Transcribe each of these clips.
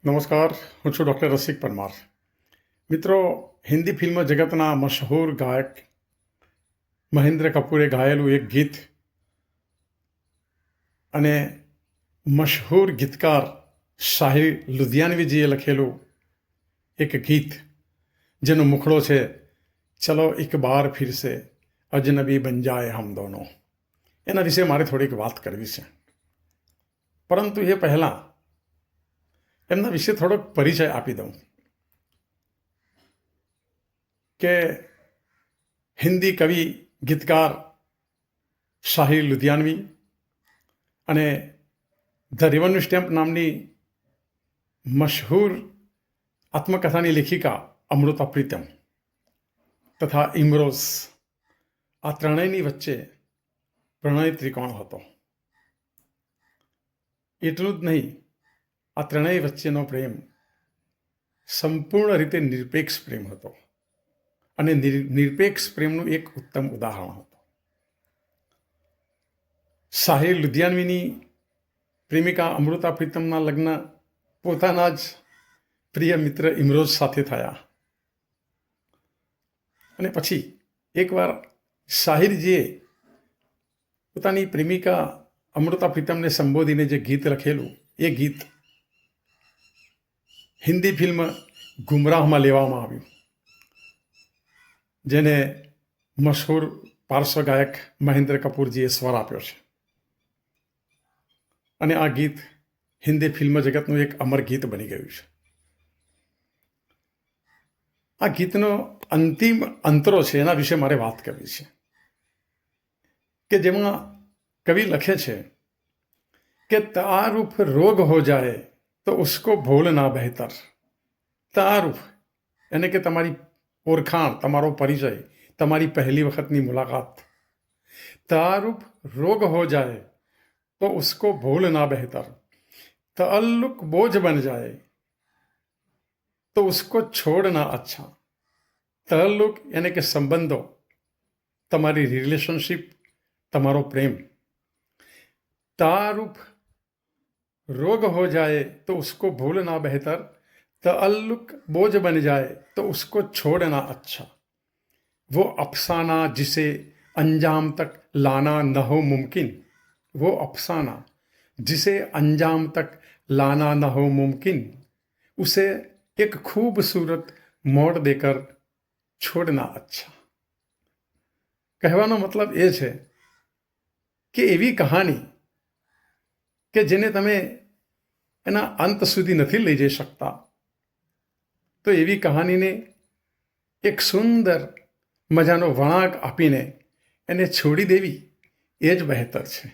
નમસ્કાર, હું છું ડૉક્ટર રસિક પરમાર. મિત્રો, હિન્દી ફિલ્મ જગતના મશહૂર ગાયક મહેન્દ્ર કપૂરે ગાયેલું એક ગીત અને મશહૂર ગીતકાર શાહિર લુધિયાનવીજીએ લખેલું એક ગીત જેનો મુખડો છે ચલો એક બાર ફિરસે અજનબી બન જાએ હમ દોનો. એના વિશે મારે થોડીક વાત કરવી છે, પરંતુ એ પહેલાં એમના વિશે થોડોક પરિચય આપી દઉં કે હિન્દી કવિ ગીતકાર શાહિર લુધિયાનવી અને ધ રેવન્યુ સ્ટેમ્પ નામની મશહૂર આત્મકથાની લેખિકા અમૃતા પ્રીતમ તથા ઇમરોઝ, આ ત્રણેયની વચ્ચે પ્રણય ત્રિકોણ હતો. એટલું જ નહીં, આ ત્રણેય વચ્ચેનો પ્રેમ સંપૂર્ણ રીતે નિરપેક્ષ પ્રેમ હતો અને નિરપેક્ષ પ્રેમનું એક ઉત્તમ ઉદાહરણ હતું. શાહિર લુધિયાનવીની પ્રેમિકા અમૃતા પ્રીતમના લગ્ન પોતાના જ પ્રિય મિત્ર ઇમરોઝ સાથે થયા અને પછી એકવાર શાહિરજીએ પોતાની પ્રેમિકા અમૃતા પ્રીતમને સંબોધીને જે ગીત લખેલું, એ ગીત હિન્દી ફિલ્મ ગુમરાહમાં લેવામાં આવ્યું, જેને મશહૂર પાર્શ્વ ગાયક મહેન્દ્ર કપૂરજીએ સ્વર આપ્યો છે. અને આ ગીત હિન્દી ફિલ્મ જગતનું એક અમર ગીત બની ગયું છે. આ ગીતનો અંતિમ અંતરો છે, એના વિશે મારે વાત કરવી છે કે જેમાં કવિ લખે છે કે તારુફ રોગ હો જાય તો ઉસકો ભૂલના બહેતર. તારુફ એટલે કે તમારી ઓળખાણ, તમારો પરિચય, તમારી પહેલી વખતની મુલાકાત. તારુફ રોગ હો જાય તો ઉસકો ભૂલના બહેતર. તઅલ્લુક બોझ બન જાય તો ઉસકો છોડના અચ્છા. તઅલ્લુક એટલે કે સંબંધો, તમારી રિલેશનશિપ, તમારો પ્રેમ. તારુફ रोग हो जाए तो उसको भूलना बेहतर. तअल्लुक बोझ बन जाए तो उसको छोड़ना अच्छा. वो अफसाना जिसे अंजाम तक लाना न हो मुमकिन. वो अफसाना जिसे अंजाम तक लाना न हो मुमकिन, उसे एक खूबसूरत मोड़ देकर छोड़ना अच्छा. કહેવાનો મતલબ એ છે કે એવી કહાની કે જેને તમે એના અંત સુધી નથી લઈ જઈ શકતા, તો એવી કહાનીને એક સુંદર મજાનો વળાંક આપીને એને છોડી દેવી એ જ બહેતર છે.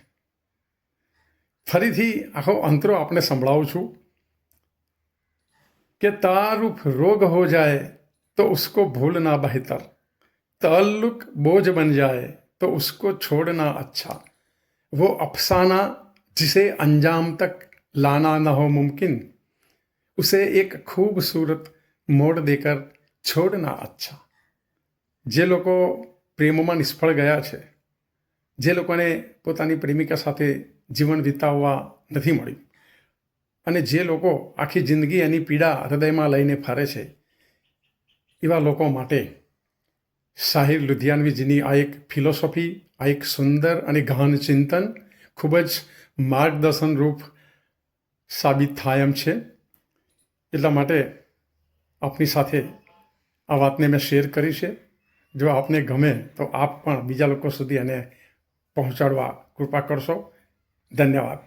ફરીથી આખો અંતરો આપણે સંભળાવું છું કે તારુફ રોગ હો જાય તો ઉસકો ભૂલના બહેતર. તઅલ્લુક બોझ બન જાય તો ઉસકો છોડના અચ્છા. वो अफसाना जिसे अंजाम तक लाना न हो मुमकिन, उसे एक खूबसूरत मोड़ देकर छोड़ना अच्छा. જે લોકો પ્રેમમાં નિષ્ફળ ગયા છે, જે લોકોને પોતાની પ્રેમિકા સાથે જીવન વિતાવવા નથી મળ્યું, અને જે લોકો આખી જિંદગી એની પીડા હૃદયમાં લઈને ફરે છે, એવા લોકો માટે શાહિર લુધિયાનવીજીની આ એક ફિલોસોફી, આ એક સુંદર અને ગહન ચિંતન ખૂબ જ માર્ગદર્શન રૂપ સાબિત થાય એમ છે. એટલા માટે આપની સાથે આ વાતને મેં શેર કરી છે. જો આપને ગમે તો આપ પણ બીજા લોકો સુધી એને પહોંચાડવા કૃપા કરશો. ધન્યવાદ.